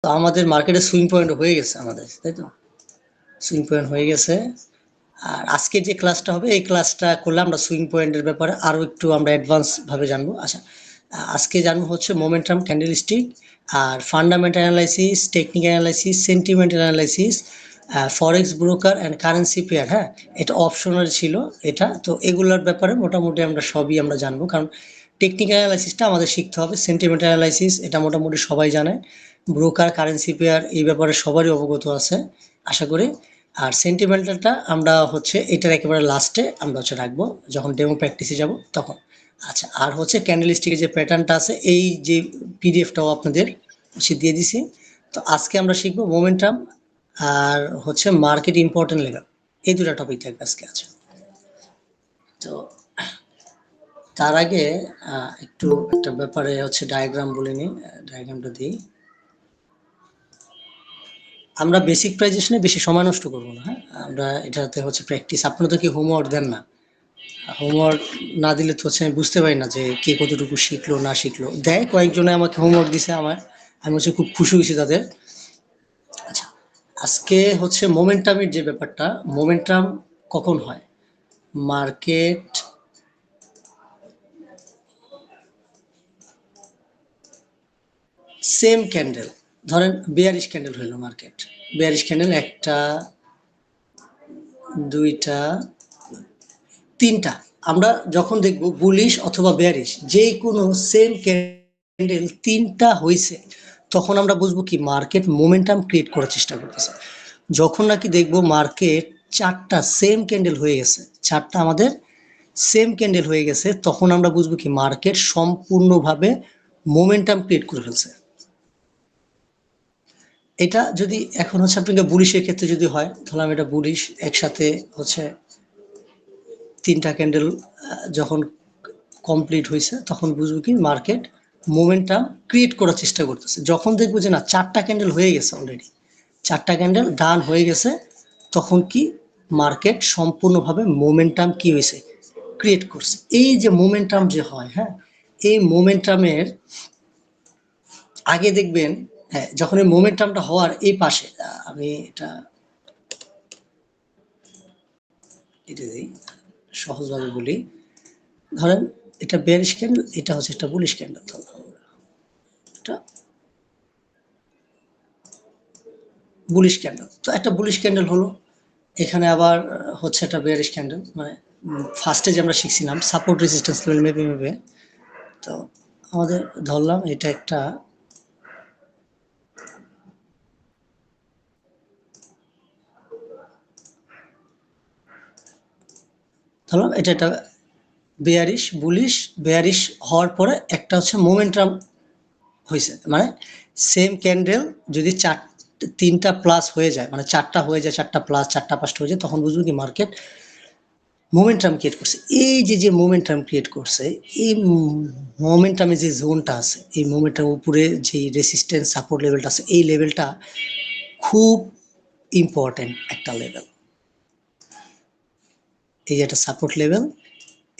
তো আমাদের মার্কেটে সুইং পয়েন্ট হয়ে গেছে আমাদের, তাই তো? সুইং পয়েন্ট হয়ে গেছে। আর আজকে যে ক্লাসটা হবে এই ক্লাসটা করলে আমরা সুইং পয়েন্টের ব্যাপারে আরো একটু আমরা অ্যাডভান্স ভাবে জানবো। আচ্ছা, আজকে জানবো হচ্ছে মোমেন্টাম ক্যান্ডেলস্টিক আর fundamental analysis, technical analysis, sentimental analysis, forex broker and currency pair. হ্যাঁ, এটা অপশনাল ছিল এটা, তো এগুলোর ব্যাপারে মোটামুটি আমরা সবই আমরা জানবো, কারণ টেকনিক্যাল অ্যানালাইসিসটা আমাদের শিখতে হবে। সেন্টিমেন্টাল অ্যানালাইসিস এটা মোটামুটি সবাই জানে, ব্রোকার কারেন্সি পেয়ার এই ব্যাপারে সবারই অবগত আছে আশা করি। আর সেন্টিমেন্টালটা আমরা হচ্ছে এটার একেবারে লাস্টে আমরা হচ্ছে রাখবো, যখন ডেমো প্র্যাকটিসে যাব তখন। আচ্ছা, আর হচ্ছে ক্যান্ডেলস্টিকের যে প্যাটার্নটা আছে এই যে পিডিএফটাও আপনাদের হচ্ছে দিয়ে দিছি। তো আজকে আমরা শিখবো মোমেন্টাম আর হচ্ছে মার্কেট ইম্পর্টেন্ট লেভেল, এই দুটা টপিক থাকবে আজকে। আছে তো তার আগে একটু একটা ব্যাপারে হচ্ছে ডায়াগ্রাম বলে নিই, ডায়াগ্রামটা দিই। আমরা বেসিক প্রাইজেশনে বেশি সময় নষ্ট করবো না, হ্যাঁ আমরা এটাতে হচ্ছে প্র্যাকটিস। আপনারা তো কি হোমওয়ার্ক দেন না? হোমওয়ার্ক না দিলে তো হচ্ছে আমি বুঝতে পারি না যে কে কতটুকু শিখলো না শিখলো। দেয় কয়েকজনে আমাকে হোমওয়ার্ক দিছে, আমি হচ্ছে খুব খুশি হয়েছি তাদের। আচ্ছা, আজকে হচ্ছে মোমেন্টামের যে ব্যাপারটা, মোমেন্টাম কখন হয়? মার্কেট সেম ক্যান্ডেল, ধরেন বেয়ারিশ ক্যান্ডেল হইলো, মার্কেট বেয়ারিশ ক্যান্ডেল একটা, দুইটা, তিনটা। আমরা যখন দেখব বুলিশ অথবা বেয়ারিশ যে কোনো সেম ক্যান্ডেল তিনটা হয়েছে, তখন আমরা বুঝবো কি মার্কেট মোমেন্টাম ক্রিয়েট করার চেষ্টা করতেছে। যখন নাকি দেখবো মার্কেট চারটা সেম ক্যান্ডেল হয়ে গেছে, চারটা আমাদের সেম ক্যান্ডেল হয়ে গেছে, তখন আমরা বুঝবো কি মার্কেট সম্পূর্ণভাবে মোমেন্টাম ক্রিয়েট করে ফেলছে। এটা যদি এখন হচ্ছে আপনাকে বুলিশের ক্ষেত্রে যদি হয়, তাহলে আমি এটা বুলিশ একসাথে হচ্ছে তিনটা ক্যান্ডেল যখন কমপ্লিট হয়েছে তখন বুঝবো কি মার্কেট মোমেন্টাম ক্রিয়েট করার চেষ্টা করতেছে। যখন দেখবো যে না চারটা ক্যান্ডেল হয়ে গেছে, অলরেডি চারটা ক্যান্ডেল ডান হয়ে গেছে, তখন কি মার্কেট সম্পূর্ণভাবে মোমেন্টাম কি হয়েছে ক্রিয়েট করছে। এই যে মোমেন্টাম যে হয়, হ্যাঁ এই মোমেন্টামের আগে দেখবেন, হ্যাঁ যখন এই মোমেন্টামটা হওয়ার এই পাশে আমি এটা দিই সহজভাবে বলি। ধরেন এটা বেয়ারিশ ক্যান্ডেল, এটা হচ্ছে একটা বুলিশ ক্যান্ডেল, এটা বুলিশ ক্যান্ডেল। তো একটা বুলিশ ক্যান্ডেল হলো, এখানে আবার হচ্ছে একটা বেয়ারিশ ক্যান্ডেল, মানে ফার্স্টে যে আমরা শিখছিলাম সাপোর্ট রেজিস্ট্যান্স লেভেল মেপে মেপে। তো আমাদের ধরলাম এটা একটা, ধরলাম এটা একটা বেয়ারিশ বুলিশ, বেয়ারিশ হওয়ার পরে একটা হচ্ছে মোমেন্টাম হয়েছে, মানে সেম ক্যান্ডেল যদি তিনটা প্লাস হয়ে যায়, মানে চারটা হয়ে যায়, চারটা প্লাস চারটা পাঁচটা হয়ে যায়, তখন বুঝবো কি মার্কেট মোমেন্টাম ক্রিয়েট করছে। এই যে মোমেন্টাম ক্রিয়েট করছে, এই মোমেন্টামে যে জোনটা আছে, এই মোমেন্টাম উপরে যে রেসিস্ট্যান্স সাপোর্ট লেভেলটা আছে, এই লেভেলটা খুব ইম্পর্টেন্ট একটা লেভেল। এই যে একটা সাপোর্ট লেভেল,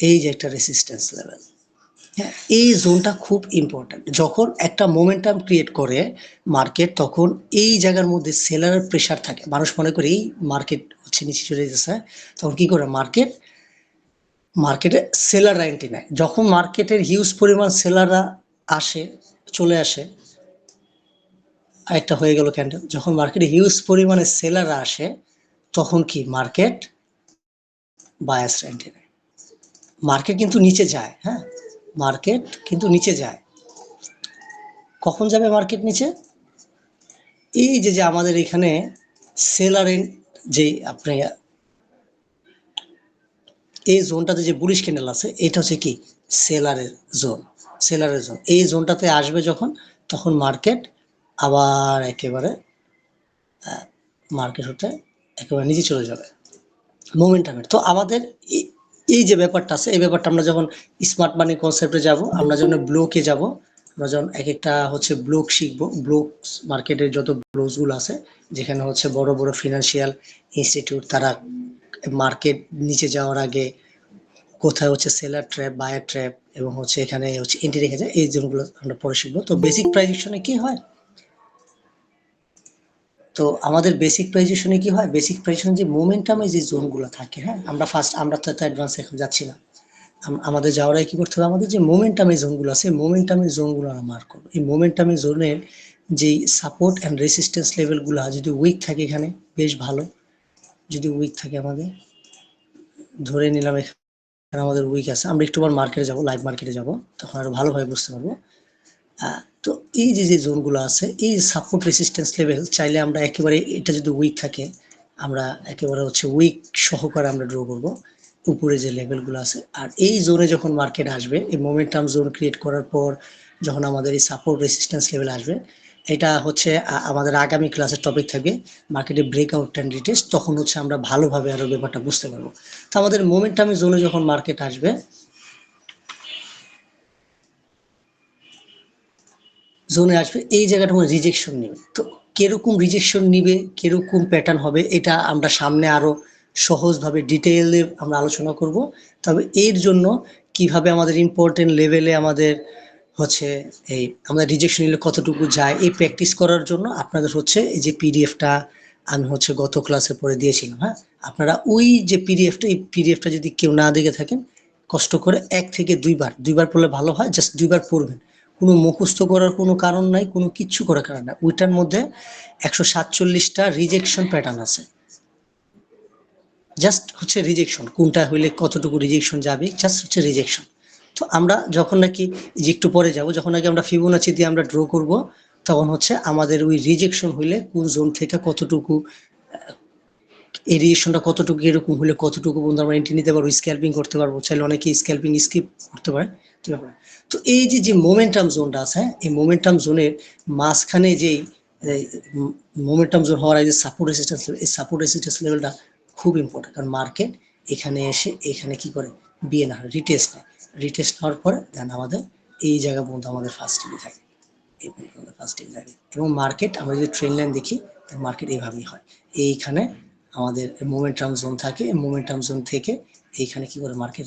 এই যে একটা রেসিস্ট্যান্স লেভেল, হ্যাঁ এই জোনটা খুব ইম্পর্টেন্ট। যখন একটা মোমেন্টাম ক্রিয়েট করে মার্কেট, তখন এই জায়গার মধ্যে সেলারের প্রেশার থাকে, মানুষ মনে করে এই মার্কেট হচ্ছে নিচে চলে যেতেছে, তখন কি করে মার্কেটে সেলাররা এন্ট্রি নেয়। যখন মার্কেটের হিউজ পরিমাণ সেলাররা আসে, চলে আসে, একটা হয়ে গেল ক্যান্ডেল, যখন মার্কেটে হিউজ পরিমাণে সেলাররা আসে, তখন কি মার্কেট বায়াসরা এন্ট্রি নেয়। মার্কেট কিন্তু নিচে যায়, হ্যাঁ মার্কেট কিন্তু নিচে যায়। কখন যাবে মার্কেট নিচে? এই যে আমাদের এখানে সেলারের যে আপনি এই জোনটাতে যে বুলিশ ক্যান্ডেল আছে, এটা হচ্ছে কি সেলারের জোন, সেলারের জোন। এই জোনটাতে আসবে যখন, তখন মার্কেট আবার একেবারে মার্কেট হতে একেবারে নিচে চলে যাবে মোমেন্টামের। তো আমাদের এই যে ব্যাপারটা আছে, এই ব্যাপারটা আমরা যখন স্মার্ট মানি কনসেপ্টে যাব, আমরা যখন ব্লকে যাব, আমরা যখন এক একটা হচ্ছে ব্লক শিখবো, ব্লক মার্কেটের যত ব্লকগুলো আছে, যেখানে হচ্ছে বড় বড় ফিনান্সিয়াল ইনস্টিটিউট তারা মার্কেট নিচে যাওয়ার আগে কোথায় হচ্ছে সেলার ট্র্যাপ, বায়ার ট্র্যাপ এবং হচ্ছে এখানে হচ্ছে এন্ট্রি রেখে যায়, এই জোনগুলো আমরা পরে শিখবো। তো বেসিক প্রাইজেকশনে কি হয়, তো আমাদের বেসিক প্রাইজেশনে কি হয়, বেসিক প্রাইজেশনে যে মোমেন্টামে যে জোনগুলো থাকে, হ্যাঁ আমরা তো অ্যাডভান্স এখন যাচ্ছি না, আমাদের যাওয়ার আগে কি করতে হবে, আমাদের যে মোমেন্টামে জোনগুলো আছে মোমেন্টামে জোনগুলো আমরা মার্ক করবো। এই মোমেন্টামে জোনের যেই সাপোর্ট অ্যান্ড রেসিস্ট্যান্স লেভেলগুলো যদি উইক থাকে এখানে বেশ ভালো, যদি উইক থাকে আমাদের ধরে নিলাম এখানে আমাদের উইক আছে, আমরা একটু বার মার্কেটে যাব, লাইভ মার্কেটে যাব, তখন আরো ভালোভাবে বুঝতে পারবো। তো এই যে জোনগুলো আছে এই সাপোর্ট রেসিস্ট্যান্স লেভেল চাইলে আমরা একেবারে এটা যদি উইক থাকে আমরা একেবারে হচ্ছে উইক সহকারে আমরা ড্র করব উপরে যে লেভেলগুলো আছে। আর এই জোনে যখন মার্কেট আসবে, এই মোমেন্টাম জোন ক্রিয়েট করার পর যখন আমাদের এই সাপোর্ট রেসিস্ট্যান্স লেভেল আসবে, এটা হচ্ছে আমাদের আগামী ক্লাসের টপিক থাকবে মার্কেটে ব্রেকআউট অ্যান্ড রিটেস্ট, তখন হচ্ছে আমরা ভালোভাবে আরো ব্যাপারটা বুঝতে পারবো। তো আমাদের মোমেন্টামে জোনে যখন মার্কেট আসবে, জোনে আসবে এই জায়গাটা রিজেকশন নেবে। তো কিরকম রিজেকশন নিবে, কিরকম প্যাটার্ন হবে, এটা আমরা সামনে আরো সহজভাবে ডিটেইলে আমরা আলোচনা করব। তবে এর জন্য কিভাবে আমাদের ইম্পর্টেন্ট লেভেলে আমাদের হচ্ছে এই আমাদের রিজেকশন নিলে কতটুকু যায়, এই প্র্যাকটিস করার জন্য আপনাদের হচ্ছে এই যে পিডিএফটা আমি হচ্ছে গত ক্লাসে পড়ে দিয়েছিলাম। হ্যাঁ, আপনারা ওই যে পিডিএফটা, এই পিডিএফটা যদি কেউ না দেখে থাকেন, কষ্ট করে 1 থেকে 2বার পড়লে ভালো হয়, জাস্ট 2বার পড়বেন। কোনো মুখস্থ করার কোনো কারণ নাই, কোনো কিচ্ছু করার কারণ নাই। ওইটার মধ্যে 147টা রিজেকশন প্যাটার্ন আছে, জাস্ট হচ্ছে রিজেকশন কোনটা হইলে কতটুকু রিজেকশন যাবে, জাস্ট হচ্ছে রিজেকশন। তো আমরা যখন নাকি যে একটু পরে যাব, যখন নাকি আমরা ফিবোনাচি দিয়ে আমরা ড্র করব, তখন হচ্ছে আমাদের ওই রিজেকশন হইলে কোন জোন থেকে কতটুকু এই রিজেকশনটা কতটুকু এরকম হলে কতটুকু পর্যন্ত আমরা এন্ট্রি নিতে পারবো, স্ক্যালপিং করতে পারবো, চাইলে অনেকে স্ক্যালপিং স্কিপ করতে পারে। তো এই যে মোমেন্টাম জোনটা আছে, এই মোমেন্টাম জোনের মাঝখানে যেই মোমেন্টাম জোন হওয়ার আগে সাপোর্ট রেসিস্ট্যান্স লেভেল, এই সাপোর্ট রেসিস্ট্যান্স লেভেলটা খুব ইম্পর্টেন্ট, কারণ মার্কেট এখানে এসে এখানে কি করে বিএনআর রিটেস্ট নেয়, রিটেস্ট হওয়ার পরে দেন আমাদের এই জায়গা পর্যন্ত আমাদের ফার্স্ট টিভি থাকে, এই পর্যন্ত ফার্স্ট টিভি থাকে। এবং মার্কেট আমরা যদি ট্রেন লাইন দেখি, মার্কেট এইভাবেই হয়, এইখানে আমাদের মোমেন্টাম জোন থাকে, মোমেন্টাম জোন থেকে এইখানে কি করে মার্কেট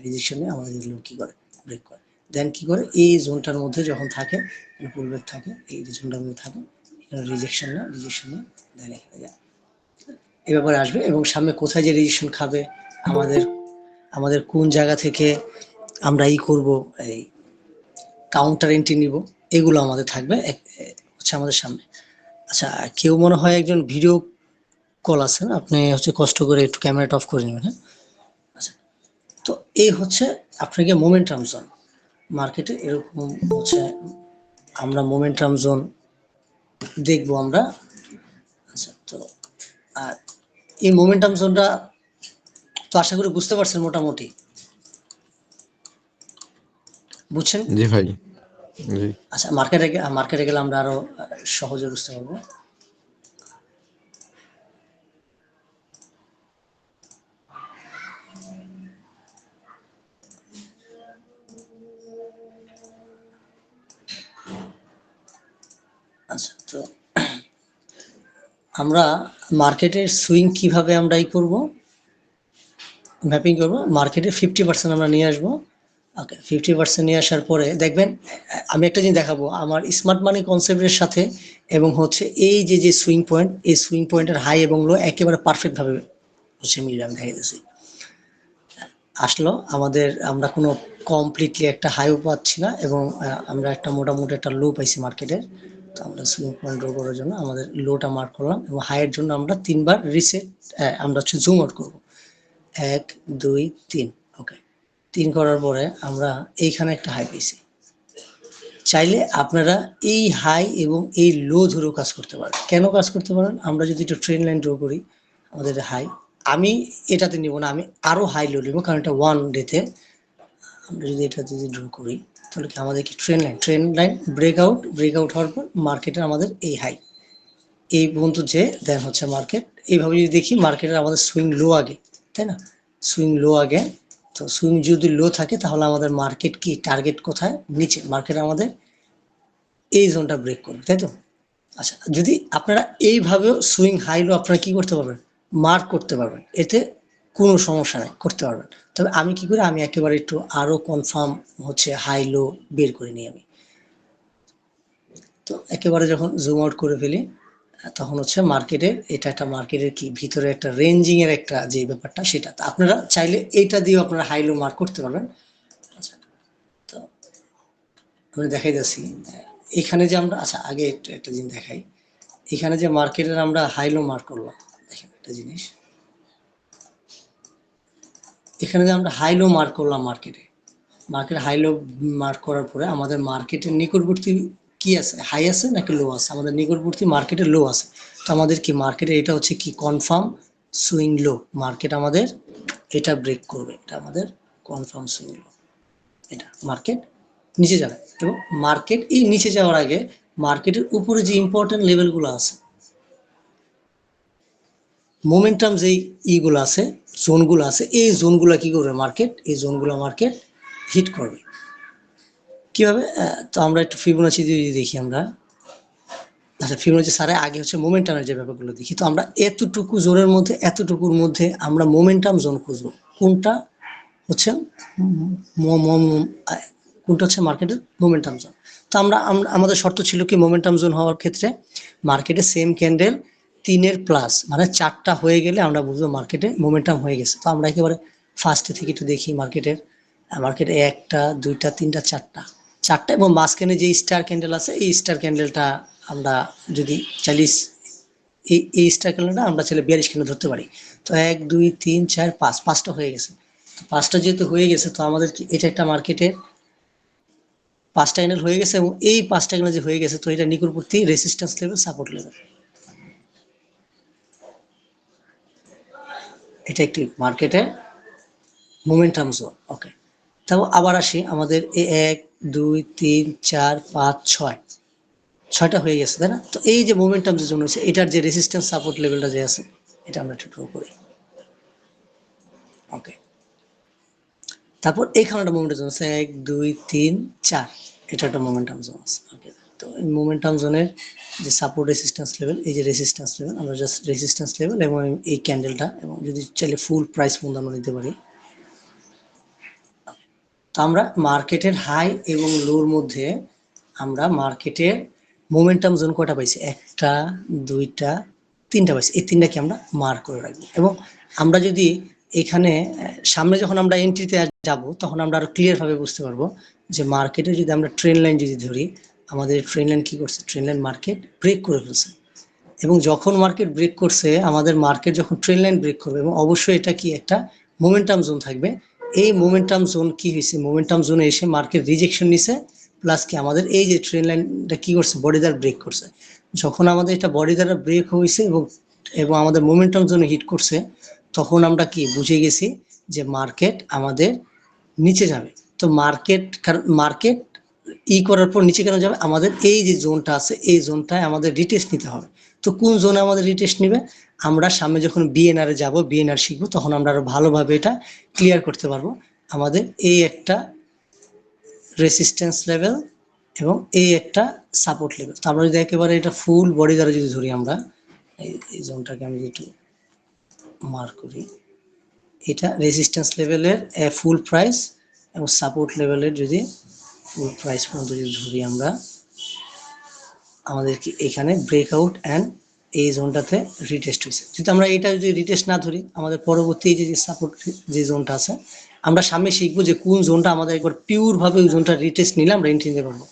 রিজেকশনে আমাদের এগুলো কি করে ব্রেক করে, দেন কি করে এই জোনটার মধ্যে যখন থাকে পুলব্যাক থাকে, এই জোনটার মধ্যে থাকে এখানে রিজেকশন না দেন এখানে যায়, এ ব্যাপারে আসবে। এবং সামনে কোথায় যে রিজেকশন খাবে, আমাদের আমাদের কোন জায়গা থেকে আমরা করব, এই কাউন্টার এন্ট্রি নিব, এগুলো আমাদের থাকবে হচ্ছে আমাদের সামনে। আচ্ছা, কেউ মনে হয় একজন ভিডিও কল আছে, আপনি হচ্ছে কষ্ট করে একটু ক্যামেরাটা অফ করে নেবেন। হ্যাঁ, আচ্ছা, তো এই হচ্ছে আপনাকে মোমেন্টাম জোন মার্কেটে এরকম হচ্ছে আমরা মোমেন্টাম জোন দেখবো আমরা। আচ্ছা, তো আর এই মোমেন্টাম জোনটা তো আশা করি বুঝতে পারছেন মোটামুটি, বুঝছেন? জি ভাই, জি। আচ্ছা, মার্কেটে গেলে আমরা আরো সহজে বুঝতে পারবো। আচ্ছা, তো আমরা মার্কেটের সুইং কিভাবে আমরা করব, ম্যাপিং করব, মার্কেটে 50% আমরা নিয়ে আসবো। ওকে, 50% নিয়ে আসার পরে দেখবেন আমি একটা জিনিস দেখাবো আমার স্মার্ট মানি কনসেপ্টের সাথে, এবং হচ্ছে এই যে সুইং পয়েন্ট, এই সুইং পয়েন্টের হাই এবং লো একেবারে পারফেক্ট ভাবে হচ্ছে মিলে আমি দেখাই দিচ্ছি। আসলো আমাদের আমরা কোনো কমপ্লিটলি একটা হাইও পাচ্ছি না, এবং আমরা একটা মোটামুটি একটা লো পাইছি মার্কেটের। তো আমরা সুইং পয়েন্ট ড্র করার জন্য আমাদের লোটা মার্ক করলাম, এবং হাইয়ের জন্য আমরা 3বার রিসেট আমরা হচ্ছে জুম আউট করবো, 1 2 3। ওকে, 3 করার পরে আমরা এইখানে একটা হাই পেয়েছি। চাইলে আপনারা এই হাই এবং এই লো ধরেও কাজ করতে পারেন। কেন কাজ করতে পারেন, আমরা যদি একটু ট্রেন লাইন ড্র করি, আমাদের হাই আমি এটাতে নিব না, আমি আরো হাই লো নিব, কারণ এটা 1 ডেতে আমরা যদি এটা যদি ড্র করি তাহলে কি আমাদের কি ট্রেন লাইন ব্রেকআউট হওয়ার পর মার্কেটের আমাদের এই হাই এই পর্যন্ত যে দেন হচ্ছে মার্কেট এইভাবে যদি দেখি মার্কেটের আমাদের সুইং লো আগে, তাই না, সুইং লো আগে। তো সুইং যদি লো থাকে তাহলে আমাদের মার্কেট কি টার্গেট কোথায়, নিচে, মার্কেট আমাদের এই জোনটা ব্রেক করবে, তাই তো। আচ্ছা, যদি আপনারা এইভাবেও সুইং হাই লো আপনারা কি করতে পারবেন, মার্ক করতে পারবেন, এতে কোনো সমস্যা নেই, করতে পারবেন। তবে আমি কি করি, আমি একেবারে একটু আরো কনফার্ম হচ্ছে হাই লো বের করে নিই আমি। তো একেবারে যখন জুম আউট করে ফেলি, তখন হচ্ছে মার্কেটের এটা একটা মার্কেটের কি ভিতরে একটা রেঞ্জিং এর একটা যে ব্যাপারটা সেটা আপনারা চাইলে এইটা দিয়ে আপনারা হাই লো মার্ক করতে পারবেন। আচ্ছা, তো আমি দেখাই যাচ্ছি এখানে যে আমরা আচ্ছা আগে একটা জিনিস দেখাই, এখানে যে মার্কেটের আমরা হাই লো মার্ক করলাম, দেখেন একটা জিনিস, এখানে যে আমরা হাই লো মার্ক করলাম মার্কেট হাই লো মার্ক করার পরে আমাদের মার্কেটের নিকটবর্তী কি আছে, হাই আছে নাকি লো আছে, আমাদের নিকটবর্তী মার্কেটে লো আছে। তো আমাদের কি মার্কেটে এটা হচ্ছে কি কনফার্ম সুইং লো, মার্কেট আমাদের এটা ব্রেক করবে, এটা আমাদের কনফার্ম সুইং লো, এটা মার্কেট নিচে যাবে। এবং মার্কেট এই নিচে যাওয়ার আগে মার্কেটের উপরে যে ইম্পর্টেন্ট লেভেলগুলো আছে, মোমেন্টাম যেই ইগুলো আছে, জোনগুলো আছে, এই জোনগুলো কি করবে মার্কেট, এই জোনগুলো মার্কেট হিট করবে। কিভাবে, তো আমরা একটু ফিবোনাচি দিয়ে দেখি আমরা, আচ্ছা ফিবোনাচি সারে আগে হচ্ছে মোমেন্টামের যে ব্যাপারগুলো দেখি। তো আমরা এতটুকু জোনের মধ্যে এতটুকুর মধ্যে আমরা মোমেন্টাম জোন খুঁজবো, কোনটা হচ্ছে কোনটা হচ্ছে মার্কেটের মোমেন্টাম জোন। তো আমরা আমাদের শর্ত ছিল কি মোমেন্টাম জোন হওয়ার ক্ষেত্রে মার্কেটে সেম ক্যান্ডেল 3 প্লাস মানে 4টা হয়ে গেলে আমরা বুঝবো মার্কেটে মোমেন্টাম হয়ে গেছে। তো আমরা একেবারে ফার্স্ট থেকে একটু দেখি মার্কেটে 1টা 2টা 3টা 4টা এবং মাঝখানে যে স্টার ক্যান্ডেল আছে এই স্টার ক্যান্ডেলটা আমরা যদি 40 এই স্টার ক্যান্ডেলটা আমরা চাইলে 42 ক্যান্ডেল ধরতে পারি। তো 1 2 3 4 5 5টা হয়ে গেছে। তো 5টা যেহেতু হয়ে গেছে তো আমাদের এটা একটা মার্কেটে 5টা ক্যান্ডেল হয়ে গেছে এবং এই 5টা ক্যান্ডেল যে হয়ে গেছে তো এটা নিকটবর্তী রেজিস্ট্যান্স লেভেল সাপোর্ট লেভেল, এটা একটি মার্কেটে মোমেন্টাম জোন। ওকে, তারপর আবার আসি আমাদের 1 2 3 4 5 6 6টা হয়ে গেছে তাই না। তো এই যে মোমেন্টাম যে জোন হচ্ছে এটার যে রেজিস্ট্যান্স সাপোর্ট লেভেলটা যে আছে এটা আমরা একটু ড্র করি। ওকে, তারপর এইখানে একটা মোমেন্টাম জোন আছে 1 2 3 4, এটা একটা মোমেন্টাম জোন আছে। ওকে, তো এই মোমেন্টাম জোনের যে সাপোর্ট রেজিস্ট্যান্স লেভেল, এই যে রেজিস্ট্যান্স লেভেল আমরা জাস্ট রেজিস্ট্যান্স লেভেল এবং এই ক্যান্ডেলটা এবং যদি চাইলে ফুল প্রাইস পর্যন্ত আমরা নিতে পারি। তো আমরা মার্কেটের হাই এবং লোর মধ্যে আমরা মার্কেটের মোমেন্টাম জোন কয়টা পাইছি, 1টা 2টা 3টা পাইছি, এই 3টাকে আমরা মার্ক করে রাখবো। এবং আমরা যদি এখানে সামনে যখন আমরা এন্ট্রিতে যাব তখন আমরা আরো ক্লিয়ার ভাবে বুঝতে পারবো যে মার্কেটে যদি আমরা ট্রেন লাইন যদি ধরি, আমাদের ট্রেন লাইন কি করছে, ট্রেন লাইন মার্কেট ব্রেক করে ফেলছে। এবং যখন মার্কেট ব্রেক করছে আমাদের মার্কেট যখন ট্রেন লাইন ব্রেক করবে এবং অবশ্যই এটা কি একটা মোমেন্টাম জোন থাকবে, এই মোমেন্টাম জোন কি হয়েছে, মোমেন্টাম জোনে এসে মার্কেট রিজেকশন নিছে, প্লাস কি আমাদের এই যে ট্রেন লাইনটা কি করছে বডি দ্বারা ব্রেক করছে। যখন আমাদের এটা বডি দ্বারা ব্রেক হয়েছে এবং এবং আমাদের মোমেন্টাম জোনে হিট করছে তখন আমরা কি বুঝে গেছি যে মার্কেট আমাদের নিচে যাবে। তো মার্কেট করার পর নিচে কেন যাবে, আমাদের এই যে জোনটা আছে এই জোনটায় আমাদের রিটেস্ট নিতে হবে। তো কোন জোনে আমাদের রিটেস্ট নিবে, আমরা সামনে যখন বিএনআর এ যাব, বিএনআর শিখবো তখন আমরা আরো ভালোভাবে এটা ক্লিয়ার করতে পারবো। আমাদের এই একটা রেসিস্ট্যান্স লেভেল এবং এই একটা সাপোর্ট লেভেল। তো আমরা যদি একেবারে এটা ফুল বডি দ্বারা যদি ধরি, আমরা এই জোনটাকে আমি একটু মার্ক করি, এটা রেজিস্ট্যান্স লেভেলের ফুল প্রাইস এবং সাপোর্ট লেভেলের যদি ফুল প্রাইস পর্যন্ত যদি ধরি আমরা, আমাদের কি এখানে ব্রেকআউট অ্যান্ড এই জোনটাতে রিটেস্ট হয়েছে। যদি আমরা এটা যদি রিটেস্ট না ধরি আমাদের পরবর্তী যে সাপোর্ট যে জোনটা আছে আমরা সামনে শিখবো যে কোন জোনটা আমাদের একবার পিওর ভাবে ওই জোনটা রিটেস্ট নিলে আমরা এন্ট্রি নিতে পারবো।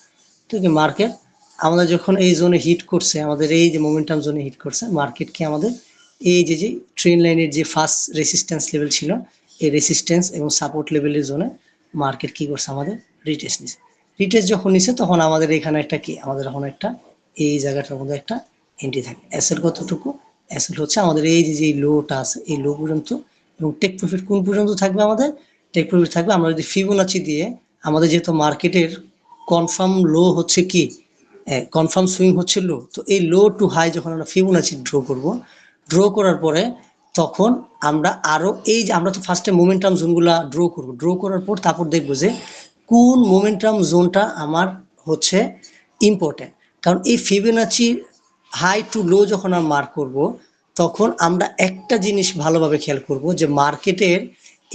তো কি মার্কেট আমাদের যখন এই জোনে হিট করছে, আমাদের এই যে মোমেন্টাম জোনে হিট করছে, মার্কেট কি আমাদের এই যে ট্রেন লাইনের যে ফার্স্ট রেসিস্ট্যান্স লেভেল ছিল এই রেসিস্ট্যান্স এবং সাপোর্ট লেভেলের জোনে মার্কেট কি করছে আমাদের রিটেস্ট নিছে। রিটেস্ট যখন নিছে তখন আমাদের এখানে একটা কি, আমাদের এখন একটা এই জায়গাটার মধ্যে একটা এন্ট্রি থাকে। এসএল কতটুকু, এসএল হচ্ছে আমাদের এই যে লোটা আছে এই লো পর্যন্ত, এবং টেক প্রফিট কোন পর্যন্ত থাকবে, আমাদের টেক প্রফিট থাকবে আমরা যদি ফিবোনাচি দিয়ে, আমাদের যেহেতু মার্কেটের কনফার্ম লো হচ্ছে কি, কনফার্ম সুইং হচ্ছে লো, তো এই লো টু হাই যখন আমরা ফিবোনাচি ড্র করব, ড্র করার পরে তখন আমরা আরো এই যে আমরা তো ফার্স্টে মোমেন্টাম জোনগুলা ড্র করব, ড্র করার পর তারপর দেখবো যে কোন মোমেন্টাম জোনটা আমার হচ্ছে ইম্পর্টেন্ট। কারণ এই ফিবোনাচি হাই টু লো যখন আমরা মার্ক করব তখন আমরা একটা জিনিস ভালোভাবে খেয়াল করব যে মার্কেটের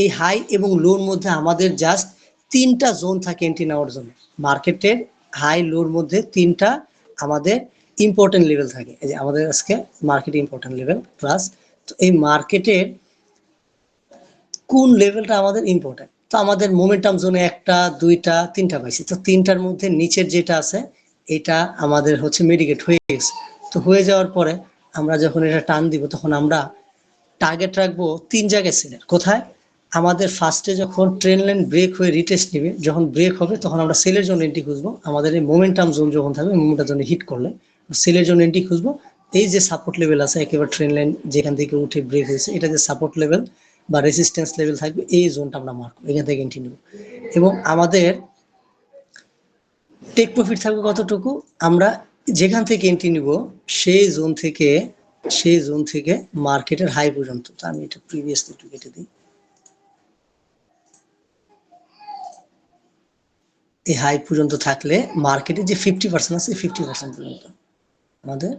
এই হাই এবং লোর মধ্যে আমাদের জাস্ট 3টা জোন থাকে এন্ট্রি নেওয়ার জন্য। মার্কেটের হাই লোর মধ্যে 3টা আমাদের ইম্পর্টেন্ট লেভেল থাকে। এই যে আমাদের আজকে মার্কেট ইম্পর্টেন্ট লেভেল ক্লাস। তো এই মার্কেটের কোন লেভেলটা আমাদের ইম্পর্টেন্ট, তো আমাদের মোমেন্টাম জোনে 1টা 2টা 3টা পাইছি, তো 3টার মধ্যে নিচের যেটা আছে এটা আমাদের হচ্ছে মিডিকেট হয়ে গেছে। তো হয়ে যাওয়ার পরে আমরা যখন এটা টান দিব তখন আমরা টার্গেট রাখবো 3 জায়গায় সেলের। কোথায়? আমাদের ফার্স্টে যখন ট্রেন লাইন ব্রেক হয়ে রিটেস্ট নেবে, যখন ব্রেক হবে তখন আমরা সেলের জন্য এন্ট্রি খুঁজবো। আমাদের এই মোমেন্টাম জোন যখন থাকবে, মোমেন্টাম জোনে হিট করলে সেলের জন্য এন্ট্রি খুঁজবো। এই যে সাপোর্ট লেভেল আছে একেবারে ট্রেন লাইন যেখান থেকে উঠে ব্রেক হয়েছে, এটা যে সাপোর্ট লেভেল বা রেসিস্ট্যান্স লেভেল থাকবে, এই জোনটা আমরা মার্ক করবো, এখান থেকে এন্ট্রি নেব। এবং আমাদের টেক প্রফিট থাকবে কতটুকু, আমরা যেখান থেকে এন্ট্রি নিব সেই জোন থেকে মার্কেটের হাই পর্যন্ত। তো আমি এটা প্রিভিয়াসলি একটু কেটে দিই। এই হাই পর্যন্ত থাকলে মার্কেটে যে 50% আছে 50% পর্যন্ত আমাদের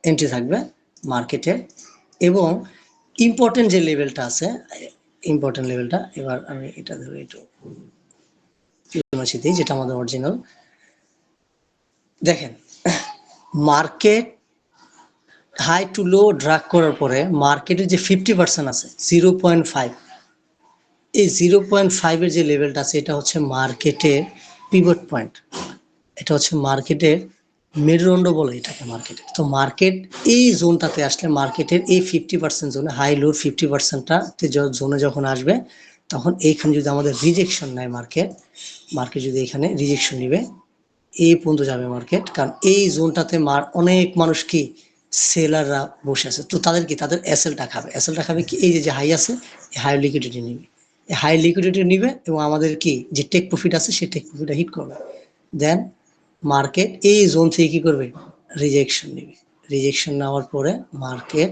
এন্ট্রি থাকবে মার্কেটে। এবং ইম্পর্টেন্ট যে লেভেলটা আছে, ইম্পর্টেন্ট লেভেলটা এবার আমি এটা ধরে একটু দিই, যেটা আমাদের অরিজিনাল। দেখেন, market high to low drug করার পরে মার্কেটের যে 50% আছে 0.5, এই 0.5 এর যে লেভেলটা আছে এটা হচ্ছে মার্কেটের পিভট পয়েন্ট, এটা হচ্ছে মার্কেটের মেরুদণ্ড বলে এটাকে মার্কেটে। তো মার্কেট এই জোনটাতে আসলে মার্কেটের এই 50% জোনে, হাই লোর 50%টাতে জোনে যখন আসবে তখন এইখানে যদি আমাদের রিজেকশন নেয় মার্কেট যদি এখানে রিজেকশন নিবে এই পর্যন্ত যাবে মার্কেট। কারণ এই জোনটাতে অনেক মানুষ কি সেলাররা বসে আছে, তো তাদের এসএলটা খাবে কি, এই যে হাই আছে এই হাই লিকুইডিটি নিবে, এই হাই লিকুইডিটি নিবে এবং আমাদের কি যে টেক প্রফিট আছে সেই টেক প্রফিটটা হিট করবে। দেন মার্কেট এই জোন থেকে কি করবে, রিজেকশন নিবে। রিজেকশন নেওয়ার পরে মার্কেট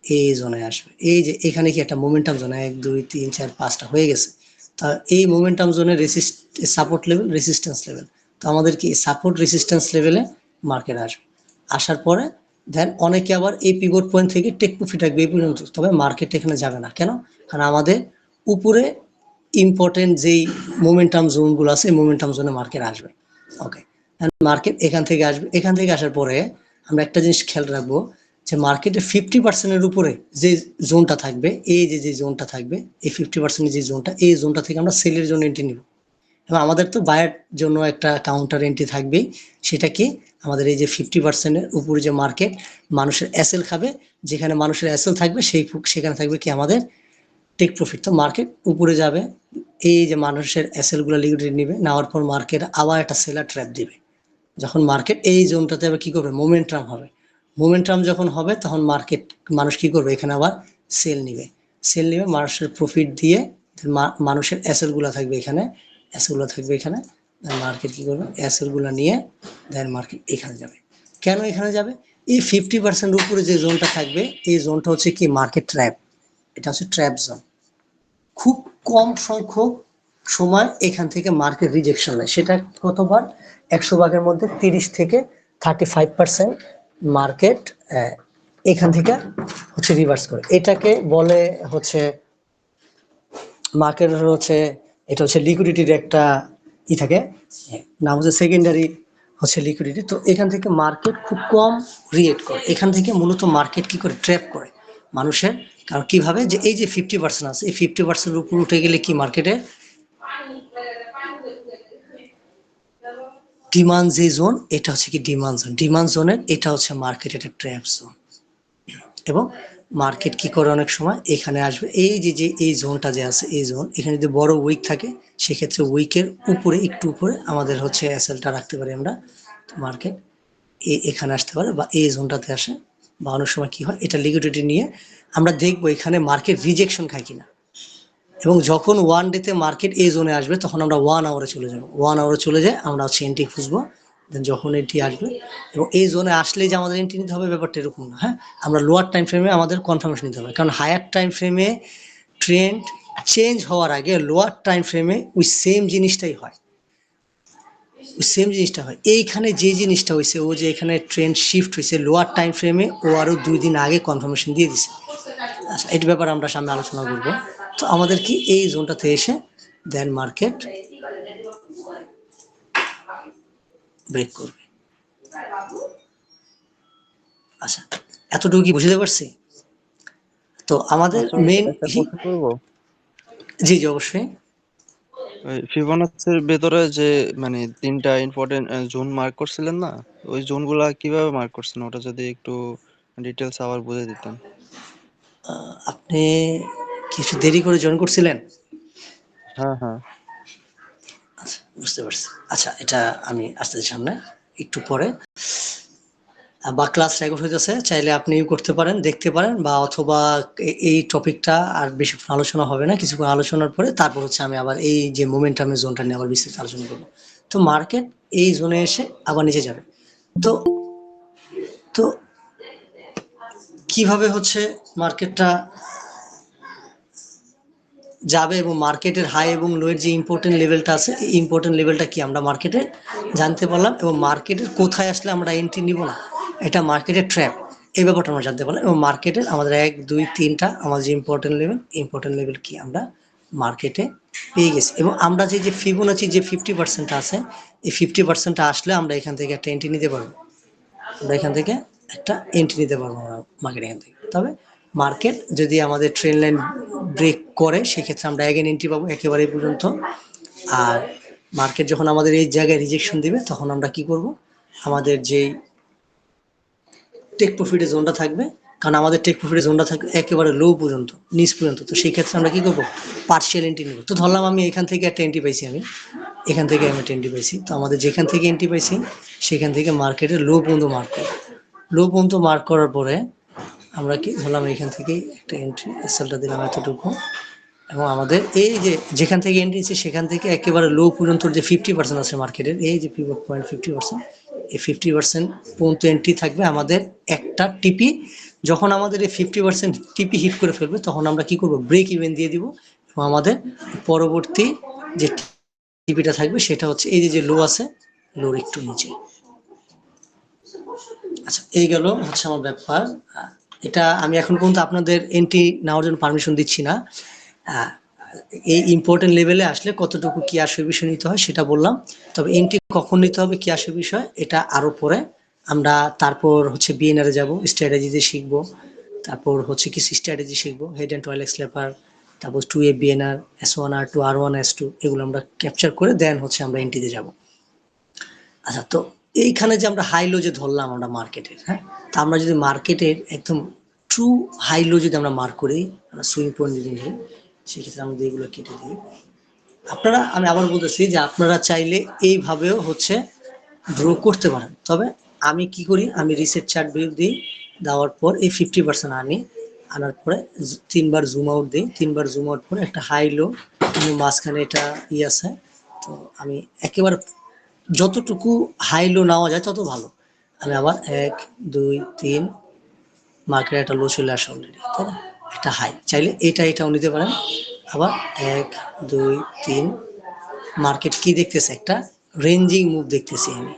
এই জোনে আসবে। এই যে এখানে কি একটা মোমেন্টাম জোন 1 2 3 4 5টা হয়ে গেছে। তা এই মোমেন্টাম জোনের সাপোর্ট লেভেল রেসিস্ট্যান্স লেভেল, তো আমাদের কি সাপোর্ট রেসিস্ট্যান্স লেভেলে মার্কেট আসবে। আসার পরে দেন অনেকে আবার এই পিভট পয়েন্ট থেকে টেক প্রফিট রাখবে এই পর্যন্ত, তবে মার্কেট এখানে যাবে না। কেন? কারণ আমাদের উপরে ইম্পর্টেন্ট যেই মোমেন্টাম জোনগুলো আছে এই মোমেন্টাম জোনে মার্কেট আসবে। ওকে, মার্কেট এখান থেকে আসবে। এখান থেকে আসার পরে আমরা একটা জিনিস খেয়াল রাখবো যে মার্কেটে 50%-এর উপরে যে জোনটা থাকবে, এই যে জোনটা থাকবে, এই 50% যে জোনটা, এই জোনটা থেকে আমরা সেলের জন্য এন্ট্রি নিব। এবং আমাদের তো বায়ের জন্য একটা কাউন্টার এন্ট্রি থাকবেই। সেটা কি, আমাদের এই যে 50%-এর উপরে যে মার্কেট মানুষের এসএল খাবে, যেখানে মানুষের এসএল থাকবে সেখানে থাকবে কি আমাদের টেক প্রফিট। তো মার্কেট উপরে যাবে, এই যে মানুষের এসএল গুলো লিকুইডিটি নিবে, নেওয়ার পর মার্কেট আবার একটা সেলার ট্র্যাপ দিবে। যখন মার্কেট এই জোনটাতে আবার কি করবে, মোমেন্টাম হবে। মোমেন্টাম যখন হবে তখন মানুষ কি করবে, এখানে আবার সেল নিবে মানুষের প্রফিট দিয়ে। মানুষের এসএল গুলা থাকবে এখানে, মার্কেট কি করবে, এসএল গুলা নিয়ে দেন মার্কেট এখানে যাবে। কেন এখানে যাবে? এই 50% উপরে যে জোনটা থাকবে এই জোনটা হচ্ছে কি মার্কেট ট্র্যাপ, এটা হচ্ছে ট্র্যাপ জোন। খুব কম সংখ্যক সময় এখান থেকে মার্কেট রিজেকশন নেয়, সেটা কতবার, 100 ভাগের মধ্যে 30 থেকে 35% মার্কেট এখান থেকে হচ্ছে রিভার্স করে। এটাকে বলে হচ্ছে মার্কেটের হচ্ছে, এটা হচ্ছে লিকুইডিটির একটা থাকে, নাম হচ্ছে সেকেন্ডারি হচ্ছে লিকুইডিটি। তো এখান থেকে মার্কেট খুব কম রিয়েক্ট করে, এখান থেকে মূলত মার্কেট কি করে, ট্র্যাপ করে মানুষের। কারণ কিভাবে, যে এই যে 50% আছে এই 50% উপর উঠে গেলে কি মার্কেটে ডিমান্ড যে জোন, এটা হচ্ছে কি ডিমান্ড জোনের এটা হচ্ছে মার্কেটের একটা ট্র্যাপ জোন। এবং মার্কেট কি করে, অনেক সময় এখানে আসবে, এই যে এই জোনটা যে আছে এই জোন, এখানে যদি বড় উইক থাকে সেক্ষেত্রে উইকের উপরে একটু উপরে আমাদের হচ্ছে এসএলটা রাখতে পারি আমরা। মার্কেট এখানে আসতে পারে বা এই জোনটাতে আসে, বা অনেক সময় কি হয় এটা লিকুইডিটি নিয়ে আমরা দেখবো এখানে মার্কেট রিজেকশন খায় কিনা। এবং যখন ওয়ান ডেতে মার্কেট এই জোনে আসবে তখন আমরা 1 আওয়ারে চলে যাবো, 1 আওয়ারে চলে যায় আমরা হচ্ছে এন্ট্রি খুঁজবো। দেন যখন এন্ট্রি আসবে এবং এই জোনে আসলে যে আমাদের এন্ট্রি নিতে হবে ব্যাপারটা এরকম না। হ্যাঁ, আমরা লোয়ার টাইম ফ্রেমে আমাদের কনফার্মেশন নিতে হবে, কারণ হায়ার টাইম ফ্রেমে ট্রেন্ড চেঞ্জ হওয়ার আগে লোয়ার টাইম ফ্রেমে ওই সেম জিনিসটাই হয়, এইখানে যে জিনিসটা হয়েছে, ও যে এখানে ট্রেন্ড শিফট হয়েছে লোয়ার টাইম ফ্রেমে, ও আরো 2 দিন আগে কনফার্মেশন দিয়ে দিছে। আচ্ছা, এটার ব্যাপারে আমরা সামনে আলোচনা করবো। তো আমাদের কি এই জোনটাতে এসে দেন মার্কেট ব্রেক করবে। আচ্ছা, এতটুকু কি বুঝতে পারছি? তো আমাদের আচ্ছা, মেইন, একটা প্রশ্ন করবো। জি জি অবশ্যই। ওই ফিবোনাচির ভেতরে যে মানে 3টা ইম্পর্টেন্ট জোন মার্ক করছিলেন না, ওই জোনগুলা কিভাবে মার্ক করছেন ওটা যদি একটু ডিটেলস আবার বুঝিয়ে দিতেন। আপনি কিছু দেরি করে জয়েন করছিলেন? হ্যাঁ, হ্যাঁ। আচ্ছা, বুঝতে পারছি। আচ্ছা, এটা আমি আসতেছি সামনে একটু পরে। বা ক্লাস রেকর্ড হইতেছে, চাইলে আপনি করতে পারেন, দেখতে পারেন, বা অথবা এই টপিকটা আর বেশিক্ষণ আলোচনা হবে না, কিছুক্ষণ আলোচনার পরে তারপর হচ্ছে আমি আবার এই যে মোমেন্টামের জোনটা নিয়ে আবার বিস্তারিত আলোচনা করবো। তো মার্কেট এই জোনে এসে আবার নিচে যাবে। তো তো কিভাবে হচ্ছে মার্কেটটা যাবে এবং মার্কেটের হাই এবং লো এর যে ইম্পর্টেন্ট লেভেলটা আছে, এই ইম্পর্টেন্ট লেভেলটা কি আমরা মার্কেটে জানতে পারলাম, এবং মার্কেটের কোথায় আসলে আমরা এন্ট্রি নিব না, এটা মার্কেটের ট্র্যাপ, এই ব্যাপারটা আমরা জানতে পারলাম। এবং মার্কেটের আমাদের 1 2 3টা আমাদের যে ইম্পর্টেন্ট লেভেল কি আমরা মার্কেটে পেয়ে গেছি। এবং আমরা যে ফিবোনাচি যে 50% আছে, এই 50% আসলে আমরা এখান থেকে একটা এন্ট্রি নিতে পারবো, আমরা এখান থেকে একটা এন্ট্রি নিতে পারবো আমরা মার্কেট এখান থেকে। তবে মার্কেট যদি আমাদের ট্রেন লাইন ব্রেক করে, সেক্ষেত্রে আমরা অ্যাগেন এন্ট্রি পাবো একেবারে এই পর্যন্ত। আর মার্কেট যখন আমাদের এই জায়গায় রিজেকশন দিবে, তখন আমরা কি করব, আমাদের যেই টেক প্রফিটের জোনটা থাকবে, কারণ আমাদের টেক প্রফিটের জোনটা থাকবে একেবারে লো পর্যন্ত, নিচ পর্যন্ত। তো সেই ক্ষেত্রে আমরা কি করব, পার্শিয়াল এন্ট্রি নেব। তো ধরলাম আমি এখান থেকে একটা এন্ট্রি পাইছি, আমি এখান থেকে আমি একটা এন্ট্রি পাইছি। তো আমাদের যেখান থেকে এন্ট্রি পাইছি সেখান থেকে মার্কেটের লো পর্যন্ত মার্ক করব। লো পর্যন্ত মার্ক করার পরে আমরা কি ধরলাম, এখান থেকে একটা এন্ট্রি এসএলটা দিলাম এতটুকু, এবং আমাদের এই যে যেখান থেকে এন্ট্রি নিচ্ছে সেখান থেকে একেবারে লো পর্যন্ত যে 50% আছে মার্কেটের, এই যে পিভট পয়েন্ট 50%, এই 50% পর্যন্ত এন্ট্রি থাকবে আমাদের একটা টিপি। যখন আমাদের এই 50% টিপি হিট করে ফেলবে, তখন আমরা কি করব, ব্রেক ইভেন দিয়ে দিব, এবং আমাদের পরবর্তী যে টিপিটা থাকবে সেটা হচ্ছে এই যে লো আছে, লোর একটু নিচে। আচ্ছা, এই গেল হচ্ছে আমার ব্যাপার। এটা আমি এখন পর্যন্ত আপনাদের এন্ট্রি নেওয়ার জন্য পারমিশন দিচ্ছি না। এই ইম্পর্টেন্ট লেভেলে আসলে কতটুকু কি আসে বিষয় নিতে হয় সেটা বললাম। তবে এন্ট্রি কখন নিতে হবে, কি আসে বিষয়, এটা আরো পরে আমরা তারপর হচ্ছে বিএনআর এ যাব, স্ট্র্যাটেজিতে শিখবো। তারপর হচ্ছে কিছু স্ট্র্যাটেজি শিখবো, হেড অ্যান্ড টোয়েল স্ল্যাপার, তারপর 2A BNR, S1 R2 R1 S2, এগুলো আমরা ক্যাপচার করে দেন হচ্ছে আমরা এন্ট্রিতে যাব। আচ্ছা, তো এইখানে যে আমরা হাই লো যে ধরলাম আমরা মার্কেটের, হ্যাঁ, তা আমরা যদি মার্কেটের একদম ট্রু হাই লো যদি আমরা মার্ক করি, আমরা সুইং পয়েন্ট যদি নিই, সেক্ষেত্রে আমরা এগুলো কেটে দিই। আপনারা, আমি আবার বলতেছি যে আপনারা চাইলে এইভাবেও হচ্ছে ড্র করতে পারেন। তবে আমি কি করি, আমি রিসেট চার্ট ভিউ দিই, দেওয়ার পর এই 50% আনি, আনার পরে 3বার জুম আউট দিই, 3বার জুম আউট করে একটা হাই লো, মাঝখানে এটা আছে। তো আমি একেবারে যতটুকু হাই লো নেওয়া যায় তত ভালো। আমি আবার 1 2 3, মার্কেট একটা লো চলে আসে অলরেডি, তাই না, একটা হাই, চাইলে এটাও নিতে পারেন। আবার 1 2 3, মার্কেট কি দেখতেছে, একটা রেঞ্জিং মুভ দেখতেছি আমি।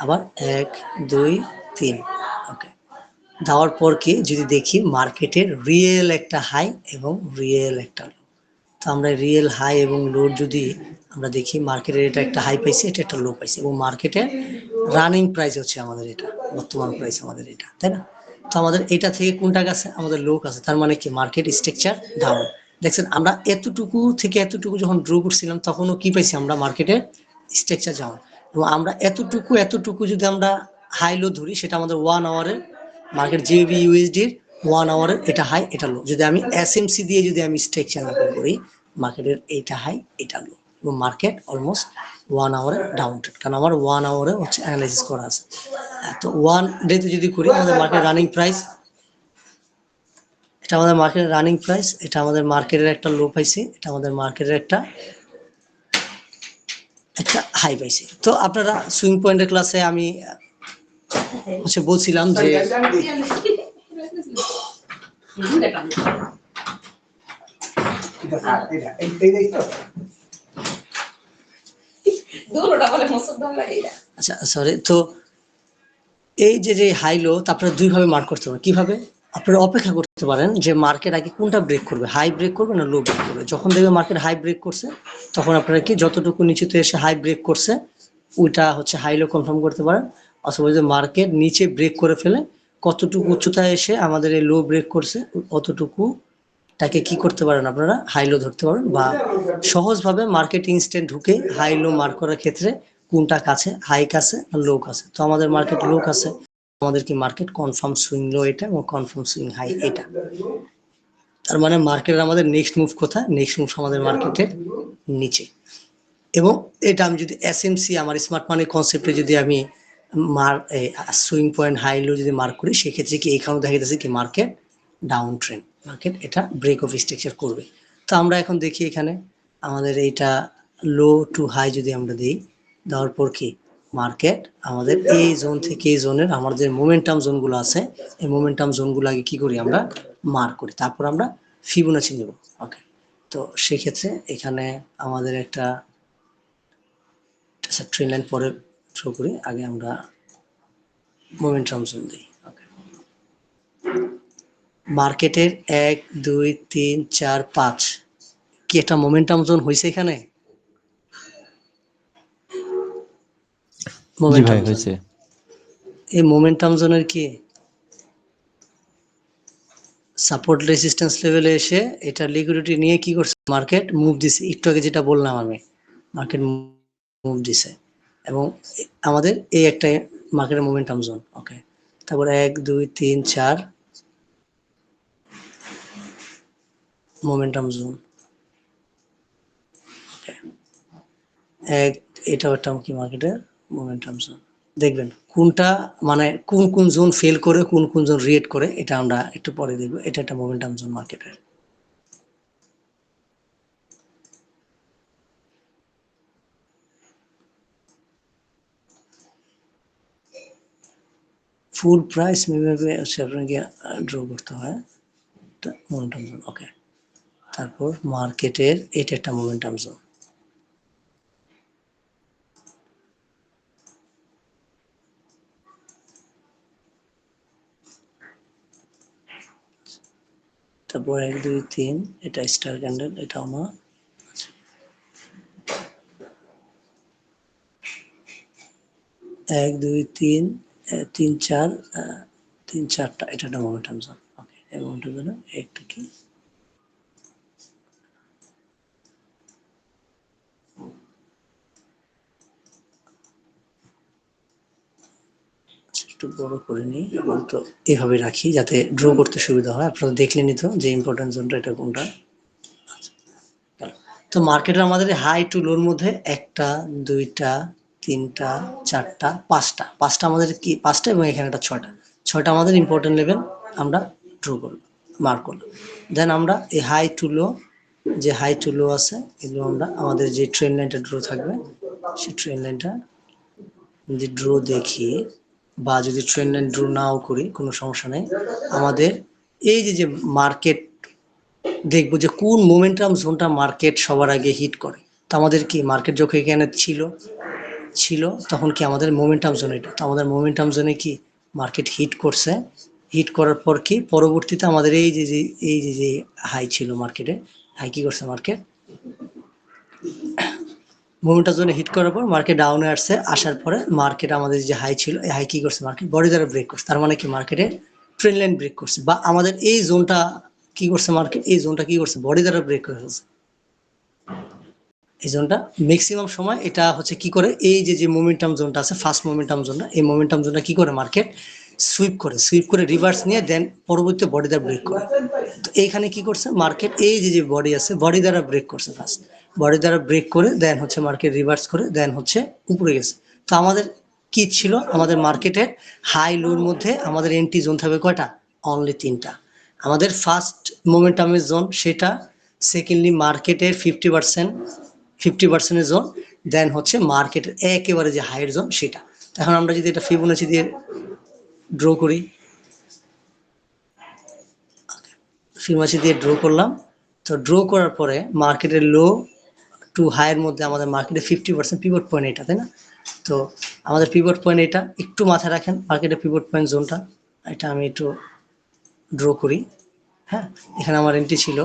আবার 1 2 3, ওকে, দেওয়ার পর কি যদি দেখি মার্কেটের রিয়েল একটা হাই এবং রিয়েল একটা লো। তো আমরা রিয়েল হাই এবং লো যদি আমরা দেখি, মার্কেটের এটা একটা হাই পাইছি, এটা একটা লো পাইছি, এবং মার্কেটের রানিং প্রাইস হচ্ছে আমাদের এটা, বর্তমান প্রাইস আমাদের এটা, তাই না। তো আমাদের এটা থেকে কোনটা গেছে, আমাদের লো আছে, তার মানে কি মার্কেট স্ট্রাকচার ডাউন। দেখছেন, আমরা এতটুকু থেকে এতটুকু যখন ড্র করছিলাম, তখনও কি পাইছি আমরা, মার্কেটের স্ট্রাকচার ডাউন। এবং আমরা এতটুকু যদি আমরা হাই লো ধরি, সেটা আমাদের 1 আওয়ারের মার্কেট জিবি ইউএসডির 1 আওয়ারের এটা হাই এটা লো। যদি আমি এসএমসি দিয়ে যদি আমি স্ট্রাকচার করি, মার্কেটের এইটা হাই এটা লো, এবং মার্কেট অলমোস্ট 1 আওয়ারে ডাউন ট্রেড, কারণ আমার 1 আওয়ারে হচ্ছে অ্যানালাইসিস করা আছে। তো 1 ডেতে যদি করি, আমাদের মার্কেট রানিং প্রাইস, এটা আমাদের মার্কেটের রানিং প্রাইস, এটা আমাদের মার্কেটের একটা লো পাইছি, এটা আমাদের মার্কেটের একটা হাই পাইছি। তো আপনারা সুইং পয়েন্টের ক্লাসে আমি হচ্ছে বলছিলাম যে আচ্ছা সরি, তো এই যে হাই লো, তা আপনারা দুইভাবে মার্ক করতে পারেন। কিভাবে, আপনারা অপেক্ষা করতে পারেন যে মার্কেট আগে কোনটা ব্রেক করবে, হাই ব্রেক করবে না লো ব্রেক করবে। যখন দেখবে মার্কেট হাই ব্রেক করছে, তখন আপনারা কি যতটুকু নিচেতে এসে হাই ব্রেক করছে ওইটা হচ্ছে হাই লো কনফার্ম করতে পারেন। অথবা যদি মার্কেট নিচে ব্রেক করে ফেলে, কতটুকু উচ্চতায় এসে আমাদের এই লো ব্রেক করছে, অতটুকু তাকে কি করতে পারেন আপনারা, হাই লো ধরতে পারেন, বা সহজভাবে মার্কেট ইনস্ট্যান্ট ঢুকে হাই লো মার্ক করার ক্ষেত্রে কোনটা কাছে, হাই কাছে আর লো কাছে। তো আমাদের মার্কেট লো কাছে, আমাদের কি মার্কেট কনফার্ম সুইং লো এটা এবং কনফার্ম সুইং হাই এটা। তার মানে মার্কেটের আমাদের নেক্সট মুভ কোথায়, নেক্সট মুভ আমাদের মার্কেটের নিচে। এবং এটা আমি যদি এসএমসি আমার স্মার্ট মানি কনসেপ্টে যদি আমি সুইং পয়েন্ট হাই লো যদি মার্ক করি, সেক্ষেত্রে কি এখানেও দেখা যাচ্ছে কি মার্কেট ডাউন ট্রেন্ড, মার্কেট এটা ব্রেক অফ স্ট্রাকচার করবে। তো আমরা এখন দেখি এখানে আমাদের এইটা লো টু হাই যদি আমরা দিই, দেওয়ার পর কি মার্কেট আমাদের এই জোন থেকে এই জোনের আমাদের মোমেন্টাম জোনগুলো আছে, এই মোমেন্টাম জোনগুলো আগে কি করি আমরা মার্ক করি, তারপর আমরা ফিবোনাচি নেব। ওকে, তো সেক্ষেত্রে এখানে আমাদের একটা ট্রেন লাইন পরে শো করি, আগে আমরা মোমেন্টাম জোন দিই। ওকে, মার্কেটের 1 2 3 4 5 কি একটা মোমেন্টাম জোন হয়েছে এখানে? জি ভাই মোমেন্টাম জোন, হয়েছে। এই মোমেন্টাম জোনের কি সাপোর্ট রেজিস্ট্যান্স লেভেলে এসে এটা লিকুইডিটি নিয়ে কি করছে, মার্কেট মুভ দিছে, একটু আগে যেটা বললাম আমি, মার্কেট মুভ দিছে এবং আমাদের এই একটা মার্কেটের মোমেন্টাম জোন। ওকে, তারপর 1 2 3 4 মোমেন্টাম জোন, এক এটাও একটা কি মার্কেটের মোমেন্টাম জোন। দেখবেন কোনটা মানে কোন কোন জোন ফেল করে কোন কোন জোন রিয়েক্ট করে, এটা আমরা একটু পরে দেখব। এটা একটা মোমেন্টাম জোন মার্কেটের। ফুল প্রাইস মেপে হচ্ছে আপনাকে ড্র করতে হয়, মোমেন্টাম জোন। ওকে, তারপর মার্কেটের এটা একটা মোমেন্টাম জোন। তারপর 1 2 3 এটা স্টার ক্যান্ডেল, এটাও না। 1 2 3 3 4 3 4টা, এটা একটা মোমেন্টাম জোন। ওকে, এই মোমেন্টাম জোন একটা কি একটু বড় করে নিই এবং তো এভাবে রাখি যাতে ড্র করতে সুবিধা হয়, আপনারা দেখলে নিত যে ইম্পর্টেন্ট জোনটা এটা কোনটা। তো মার্কেটের আমাদের হাই টু লোর মধ্যে একটা দুইটা তিনটা চারটা পাঁচটা, পাঁচটা আমাদের কি পাঁচটা এবং এখানে একটা ছয়টা, ছয়টা আমাদের ইম্পর্টেন্ট লেভেল আমরা ড্র করলাম, মার্ক করলাম। দেন আমরা এই হাই টু লো, যে হাই টু লো আছে এগুলো আমরা আমাদের যে ট্রেন লাইনটা ড্র থাকবে, সেই ট্রেন লাইনটা যদি ড্র দেখি বা যদি ট্রেন লাইন ড্র নাও করি কোনো সমস্যা নেই, আমাদের এই যে যে মার্কেট দেখবো যে কোন মোমেন্টাম জোনটা মার্কেট সবার আগে হিট করে। তো আমাদের কি মার্কেট যখন এখানে ছিল ছিল তখন কি আমাদের মোমেন্টাম জোন, এটা তো আমাদের মোমেন্টাম জোনে কি মার্কেট হিট করছে, হিট করার পর কি পরবর্তীতে আমাদের এই যে যে এই যে যে হাই ছিল মার্কেটে, হাই কি করছে মার্কেট মোমেন্টাম জোনে হিট করার পর মার্কেট ডাউনে আসছে, আসার পরে মার্কেট আমাদের যে হাই ছিল এই হাই কি করছে মার্কেট বডি দ্বারা ব্রেক করছে, তার মানে কি মার্কেটে ট্রেন লাইন ব্রেক করছে, বা আমাদের এই জোনটা কি করছে মার্কেট, এই জোনটা কি করছে বডি দ্বারা ব্রেক করে ফেলছে। এই জোনটা ম্যাক্সিমাম সময় এটা হচ্ছে কি করে, এই যে যে মোমেন্টাম জোনটা আছে ফার্স্ট মোমেন্টাম জোনটা, এই মোমেন্টাম জোনটা কি করে মার্কেট সুইপ করে রিভার্স নিয়ে দেন পরবর্তী বডি দ্বারা ব্রেক করে। তো এইখানে কি করছে মার্কেট এই যে যে বডি আছে বডি দ্বারা ব্রেক করছে, ফার্স্ট বডি দ্বারা ব্রেক করে দেন হচ্ছে মার্কেট রিভার্স করে দেন হচ্ছে উপরে গেছে। তো আমাদের কি ছিল, আমাদের মার্কেটের হাই লোর মধ্যে আমাদের এন্ট্রি জোন থাকবে কয়টা, অনলি তিনটা। আমাদের ফার্স্ট মোমেন্টামের জোন সেটা, সেকেন্ডলি মার্কেটের 50% জোন, দেন হচ্ছে মার্কেটের একেবারে যে হাইয়ের জোন সেটা। এখন আমরা যদি এটা ফিবোনাচি দিয়ে ড্র করি, ফিবোনাচি দিয়ে ড্র করলাম, তো ড্র করার পরে মার্কেটের লো টু হাইয়ের মধ্যে আমাদের মার্কেটে 50% পিভট পয়েন্ট এটা, তাই না? তো আমাদের পিভট পয়েন্ট এটা একটু মাথায় রাখেন, মার্কেটের পিভট পয়েন্ট জোনটা এটা আমি একটু ড্র করি। হ্যাঁ, এখানে আমার এন্ট্রি ছিল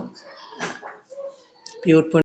পিভট পয়েন্ট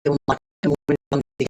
এবং মার্কেটের momentum যে